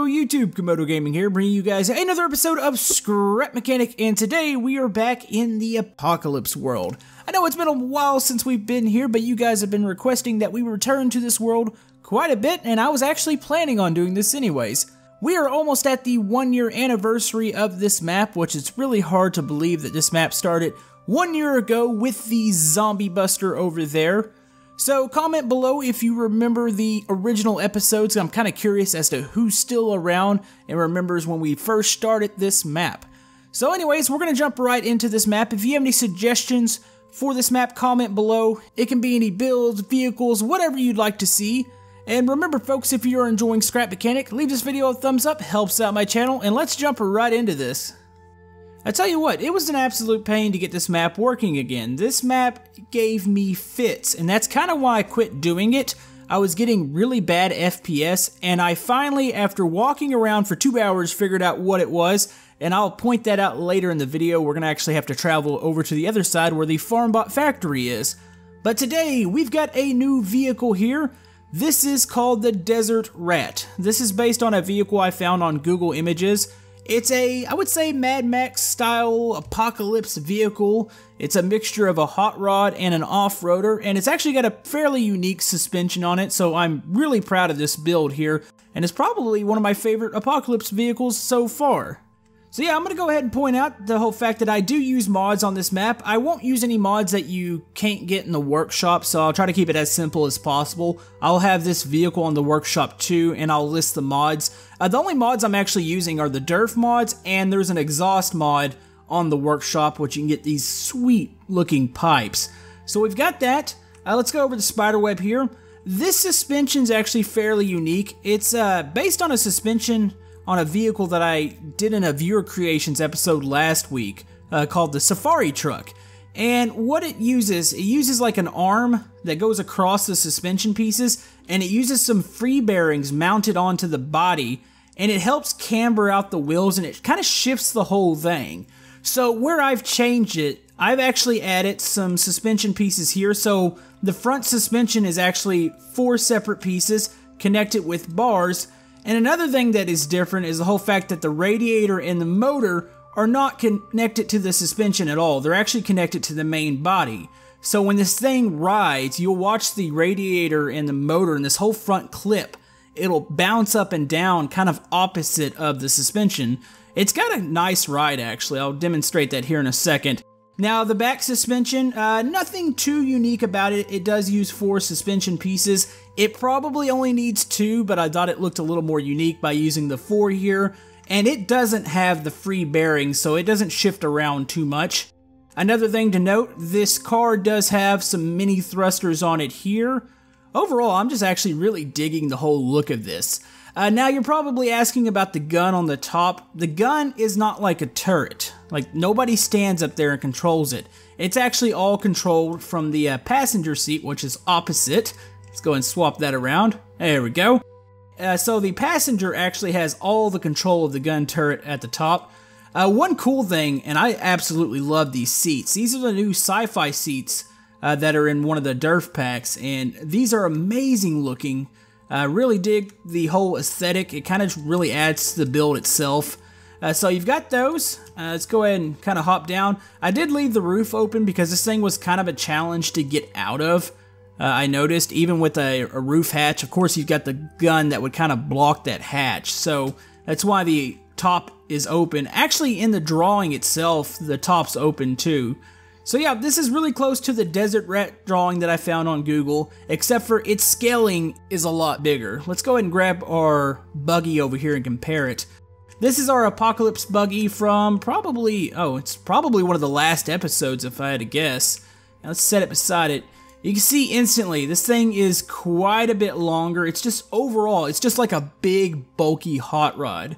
YouTube, Camodo Gaming here, bringing you guys another episode of Scrap Mechanic, and today we are back in the Apocalypse world. I know it's been a while since we've been here, but you guys have been requesting that we return to this world quite a bit, and I was actually planning on doing this anyways. We are almost at the 1-year anniversary of this map, which is really hard to believe that this map started 1 year ago with the zombie buster over there. So comment below if you remember the original episodes. I'm kind of curious as to who's still around and remembers when we first started this map. So anyways, we're going to jump right into this map. If you have any suggestions for this map, comment below. It can be any builds, vehicles, whatever you'd like to see. And remember folks, if you're enjoying Scrap Mechanic, leave this video a thumbs up, helps out my channel, and let's jump right into this. I tell you what, it was an absolute pain to get this map working again. This map gave me fits, and that's kind of why I quit doing it. I was getting really bad FPS, and I finally, after walking around for 2 hours, figured out what it was, and I'll point that out later in the video. We're going to actually have to travel over to the other side where the FarmBot factory is. But today, we've got a new vehicle here. This is called the Desert Rat. This is based on a vehicle I found on Google Images. It's I would say Mad Max style apocalypse vehicle. It's a mixture of a hot rod and an off-roader, and it's actually got a fairly unique suspension on it, so I'm really proud of this build here, and it's probably one of my favorite apocalypse vehicles so far. So yeah, I'm going to go ahead and point out the whole fact that I do use mods on this map. I won't use any mods that you can't get in the workshop, so I'll try to keep it as simple as possible. I'll have this vehicle on the workshop too, and I'll list the mods. The only mods I'm actually using are the Derf mods, and there's an exhaust mod on the workshop, which you can get these sweet looking pipes. So we've got that. Let's go over the spiderweb here. This suspension is actually fairly unique. It's based on a suspension on a vehicle that I did in a Viewer Creations episode last week called the Safari Truck. And what it uses like an arm that goes across the suspension pieces, and it uses some free bearings mounted onto the body, and it helps camber out the wheels, and it kind of shifts the whole thing. So where I've changed it, I've actually added some suspension pieces here. So the front suspension is actually 4 separate pieces connected with bars. And another thing that is different is the whole fact that the radiator and the motor are not connected to the suspension at all. They're actually connected to the main body. So when this thing rides, you'll watch the radiator and the motor and this whole front clip. It'll bounce up and down kind of opposite of the suspension. It's got a nice ride actually. I'll demonstrate that here in a second. Now the back suspension, nothing too unique about it. It does use 4 suspension pieces. It probably only needs 2, but I thought it looked a little more unique by using the 4 here. And it doesn't have the free bearings, so it doesn't shift around too much. Another thing to note, this car does have some mini thrusters on it here. Overall, I'm just actually really digging the whole look of this. Now you're probably asking about the gun on the top. The gun is not like a turret. Like nobody stands up there and controls it. It's actually all controlled from the passenger seat, which is opposite. Let's go and swap that around. There we go. So the passenger actually has all the control of the gun turret at the top. One cool thing, and I absolutely love these seats. These are the new Sci-Fi Seats that are in one of the Derf packs, and these are amazing looking. Really dig the whole aesthetic. It kind of really adds to the build itself. So you've got those. Let's go ahead and kind of hop down. I did leave the roof open because this thing was kind of a challenge to get out of. I noticed even with a roof hatch, of course you've got the gun that would kind of block that hatch. So that's why the top is open. Actually in the drawing itself, the top's open too. So yeah, this is really close to the Desert Rat drawing that I found on Google, except for its scaling is a lot bigger. Let's go ahead and grab our buggy over here and compare it. This is our Apocalypse buggy from it's probably one of the last episodes if I had to guess. Now let's set it beside it. You can see instantly, this thing is quite a bit longer. It's just overall, it's just like a big, bulky hot rod.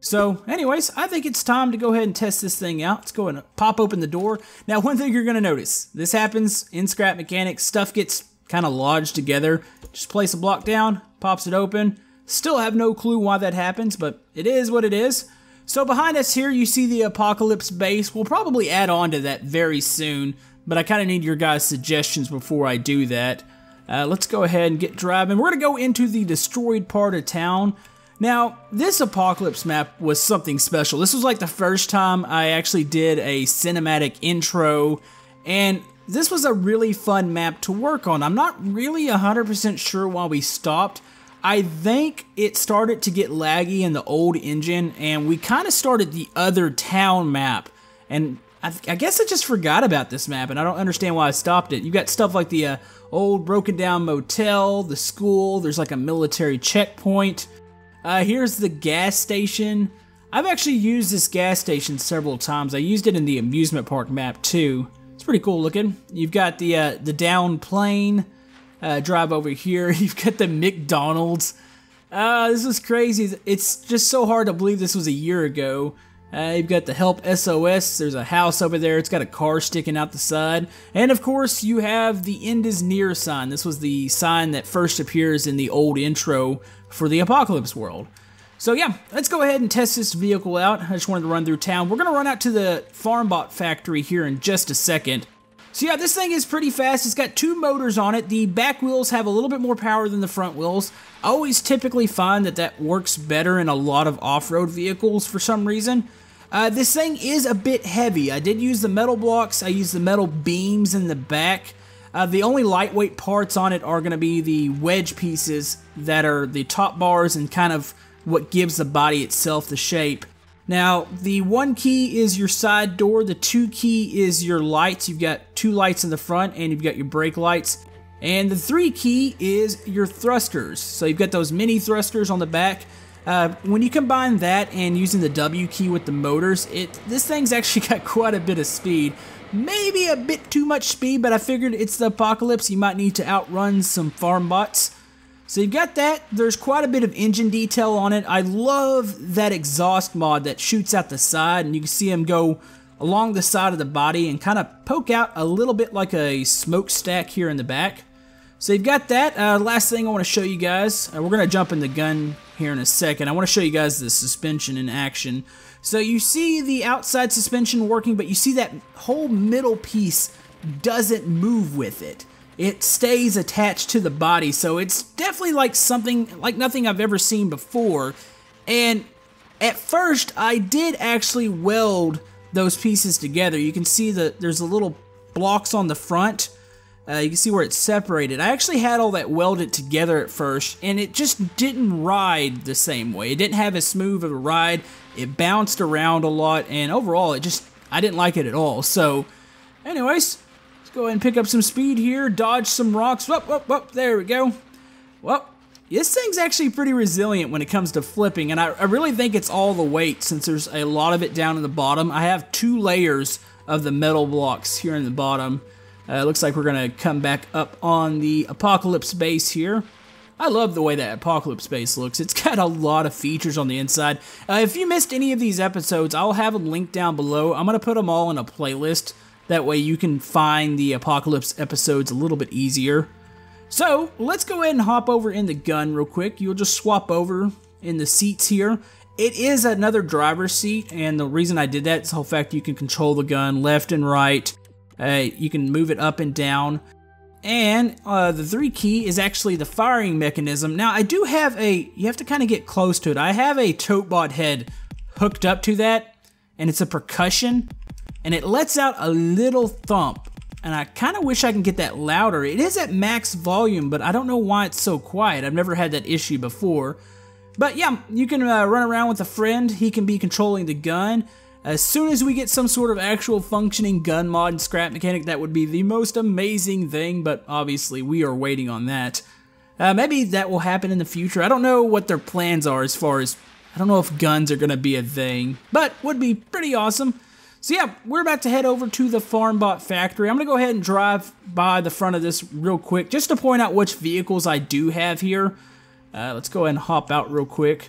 So anyways, I think it's time to go ahead and test this thing out. Let's go and pop open the door. Now one thing you're going to notice, this happens in Scrap Mechanic, stuff gets kind of lodged together. Just place a block down, pops it open. Still have no clue why that happens, but it is what it is. So behind us here you see the Apocalypse base. We'll probably add on to that very soon, but I kind of need your guys' suggestions before I do that. Let's go ahead and get driving. We're going to go into the destroyed part of town. Now, this Apocalypse map was something special. This was like the first time I actually did a cinematic intro, and this was a really fun map to work on. I'm not really 100% sure why we stopped. I think it started to get laggy in the old engine, and we kind of started the other town map, and I guess I just forgot about this map, and I don't understand why I stopped it. You got stuff like the old broken down motel, the school, there's like a military checkpoint. Here's the gas station. I've actually used this gas station several times. I used it in the amusement park map too. It's pretty cool looking. You've got the down plane. Drive over here. You've got the McDonald's. This was crazy. It's just so hard to believe this was a year ago. You've got the Help SOS. There's a house over there. It's got a car sticking out the side. And of course, you have the End is Near sign. This was the sign that first appears in the old intro for the Apocalypse world. So yeah, let's go ahead and test this vehicle out. I just wanted to run through town. We're going to run out to the FarmBot factory here in just a second. So yeah, this thing is pretty fast. It's got 2 motors on it. The back wheels have a little bit more power than the front wheels. I always typically find that works better in a lot of off-road vehicles for some reason. This thing is a bit heavy. I did use the metal blocks. I used the metal beams in the back. The only lightweight parts on it are going to be the wedge pieces that are the top bars and kind of what gives the body itself the shape. Now, the 1 key is your side door, the 2 key is your lights. You've got 2 lights in the front and you've got your brake lights. And the 3 key is your thrusters. So you've got those mini thrusters on the back. When you combine that and using the W key with the motors, this thing's actually got quite a bit of speed. Maybe a bit too much speed, but I figured it's the Apocalypse. You might need to outrun some farm bots. So you've got that. There's quite a bit of engine detail on it. I love that exhaust mod that shoots out the side, and you can see them go along the side of the body and kind of poke out a little bit like a smokestack here in the back. So you've got that. Last thing I want to show you guys, we're going to jump in the gun here in a second. I want to show you guys the suspension in action. So you see the outside suspension working, but you see that whole middle piece doesn't move with it. It stays attached to the body, so it's definitely like something like nothing I've ever seen before. And at first, I did actually weld those pieces together. You can see that there's a little blocks on the front. You can see where it's separated. I actually had all that welded together at first, and it just didn't ride the same way. It didn't have as smooth of a ride. It bounced around a lot, and overall, I didn't like it at all. So, anyways, let's go ahead and pick up some speed here, dodge some rocks. Whoop, whoop, whoop, there we go. Well, this thing's actually pretty resilient when it comes to flipping, and I really think it's all the weight since there's a lot of it down in the bottom. I have 2 layers of the metal blocks here in the bottom. It looks like we're going to come back up on the Apocalypse base here. I love the way that Apocalypse base looks. It's got a lot of features on the inside. If you missed any of these episodes, I'll have them linked down below. I'm going to put them all in a playlist. That way you can find the Apocalypse episodes a little bit easier. So, let's go ahead and hop over in the gun real quick. You'll just swap over in the seats here. It is another driver's seat, and the reason I did that is the whole fact you can control the gun left and right. You can move it up and down. And the 3 key is actually the firing mechanism. Now, I do have you have to kind of get close to it. I have a Totebot head hooked up to that, and it's a percussion, and it lets out a little thump. And I kind of wish I can get that louder. It is at max volume, but I don't know why it's so quiet. I've never had that issue before. But yeah, you can run around with a friend. He can be controlling the gun. As soon as we get some sort of actual functioning gun mod and scrap mechanic, that would be the most amazing thing, but obviously we are waiting on that. Maybe that will happen in the future. I don't know what their plans are as far as, I don't know if guns are going to be a thing, but would be pretty awesome. So yeah, we're about to head over to the FarmBot factory. I'm going to go ahead and drive by the front of this real quick, just to point out which vehicles I do have here. Let's go ahead and hop out real quick.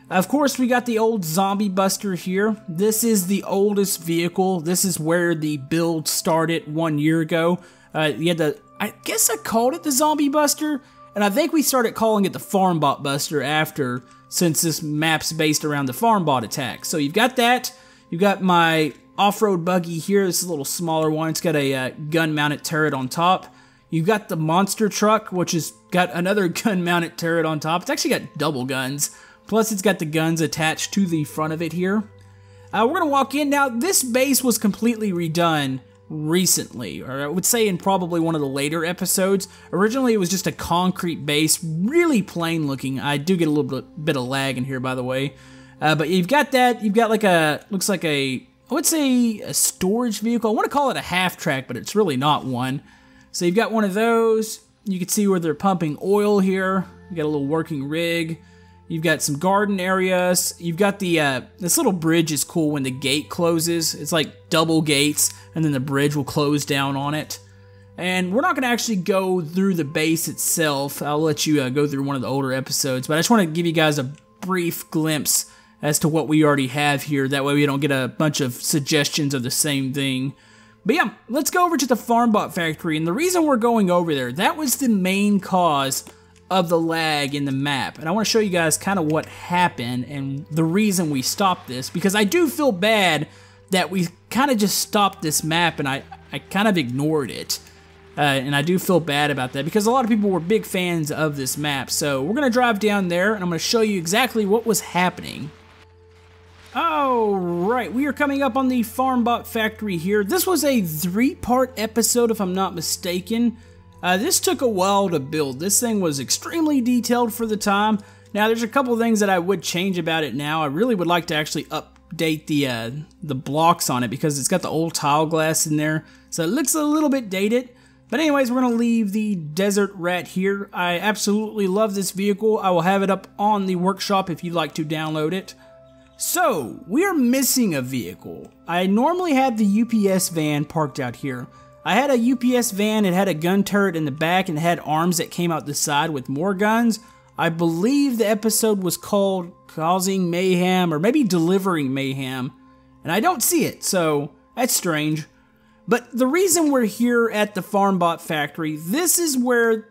Of course, we got the old Zombie Buster here. This is the oldest vehicle. This is where the build started 1 year ago. You had I guess I called it the Zombie Buster, and I think we started calling it the FarmBot Buster after, since this map's based around the FarmBot attack. So you've got that. You've got my off-road buggy here. This is a little smaller one. It's got a gun-mounted turret on top. You've got the monster truck, which has got another gun-mounted turret on top. It's actually got double guns. Plus, it's got the guns attached to the front of it here. We're going to walk in. Now, this base was completely redone recently, or I would say in probably one of the later episodes. Originally, it was just a concrete base, really plain looking. I do get a little bit of lag in here, by the way. But you've got that. You've got like a, looks like a, I would say a storage vehicle. I want to call it a half track, but it's really not one. So you've got one of those. You can see where they're pumping oil here. You got a little working rig. You've got some garden areas. You've got the, this little bridge is cool when the gate closes. It's like double gates, and then the bridge will close down on it. And we're not going to actually go through the base itself. I'll let you go through one of the older episodes, but I just want to give you guys a brief glimpse as to what we already have here. That way we don't get a bunch of suggestions of the same thing. But yeah, let's go over to the FarmBot factory. And the reason we're going over there, that was the main cause of the lag in the map. And I want to show you guys kind of what happened and the reason we stopped this, because I do feel bad that we kind of just stopped this map and I kind of ignored it. And I do feel bad about that because a lot of people were big fans of this map. So we're going to drive down there and I'm going to show you exactly what was happening. Alright, we are coming up on the FarmBot factory here. This was a 3-part episode if I'm not mistaken. This took a while to build. This thing was extremely detailed for the time. Now there's a couple things that I would change about it now. I really would like to actually update the blocks on it because it's got the old tile glass in there. So it looks a little bit dated. But anyways, we're going to leave the Desert Rat here. I absolutely love this vehicle. I will have it up on the workshop if you'd like to download it. So, we are missing a vehicle. I normally have the UPS van parked out here. I had a UPS van, it had a gun turret in the back and it had arms that came out the side with more guns. I believe the episode was called Causing Mayhem or maybe Delivering Mayhem. And I don't see it, so that's strange. But the reason we're here at the FarmBot factory, this is where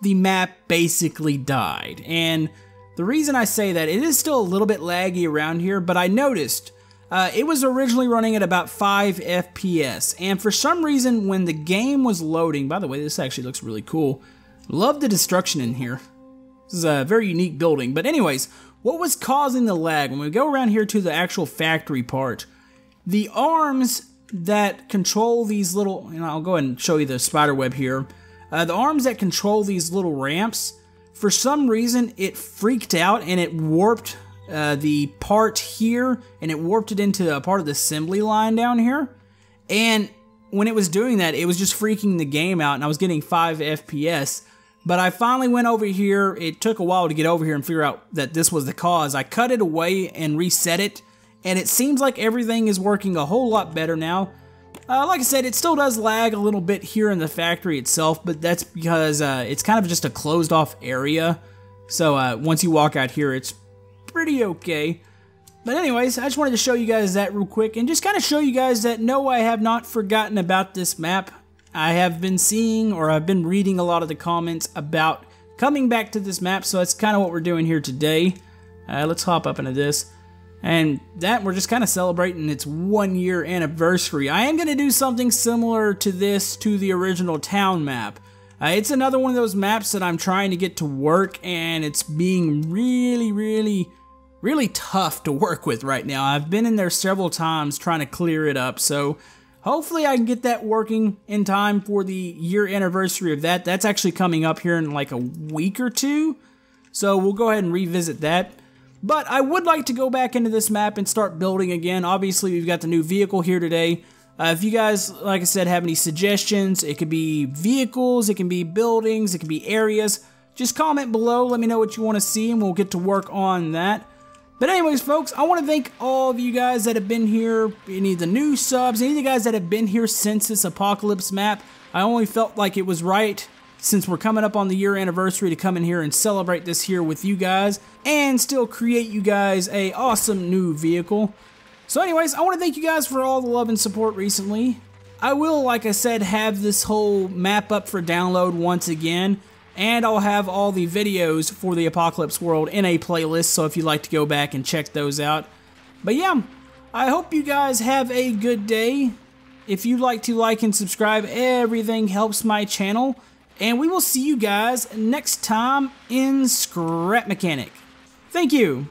the map basically died. And the reason I say that, it is still a little bit laggy around here, but I noticed it was originally running at about 5 FPS. And for some reason, when the game was loading, by the way, this actually looks really cool. Love the destruction in here. This is a very unique building. But anyways, what was causing the lag? When we go around here to the actual factory part, the arms that control these little, and I'll go ahead and show you the spider web here. The arms that control these little ramps, for some reason it freaked out and it warped the part here and it warped it into a part of the assembly line down here. And when it was doing that, it was just freaking the game out and I was getting 5 FPS. But I finally went over here. It took a while to get over here and figure out that this was the cause. I cut it away and reset it, and it seems like everything is working a whole lot better now. Like I said, it still does lag a little bit here in the factory itself, but that's because it's kind of just a closed off area. So once you walk out here, it's pretty okay. But anyways, I just wanted to show you guys that real quick and just kind of show you guys that no, I have not forgotten about this map. I have been seeing, or I've been reading a lot of the comments about coming back to this map, so that's kind of what we're doing here today. Let's hop up into this. And that, we're just kind of celebrating its 1-year anniversary. I am going to do something similar to this to the original town map. It's another one of those maps that I'm trying to get to work, and it's being really tough to work with right now. I've been in there several times trying to clear it up, so hopefully I can get that working in time for the year anniversary of that. That's actually coming up here in like a week or two, so we'll go ahead and revisit that. But I would like to go back into this map and start building again. Obviously, we've got the new vehicle here today. If you guys, like I said, have any suggestions, it could be vehicles, it can be buildings, it can be areas, just comment below, let me know what you want to see, and we'll get to work on that. But anyways, folks, I want to thank all of you guys that have been here, any of the new subs, any of the guys that have been here since this Apocalypse map. I only felt like it was right, since we're coming up on the year anniversary, to come in here and celebrate this here with you guys and still create you guys a awesome new vehicle. So anyways, I want to thank you guys for all the love and support recently. I will, like I said, have this whole map up for download once again, and I'll have all the videos for the Apocalypse world in a playlist, so if you'd like to go back and check those out. But yeah, I hope you guys have a good day. If you'd like to like and subscribe, everything helps my channel. And we will see you guys next time in Scrap Mechanic. Thank you!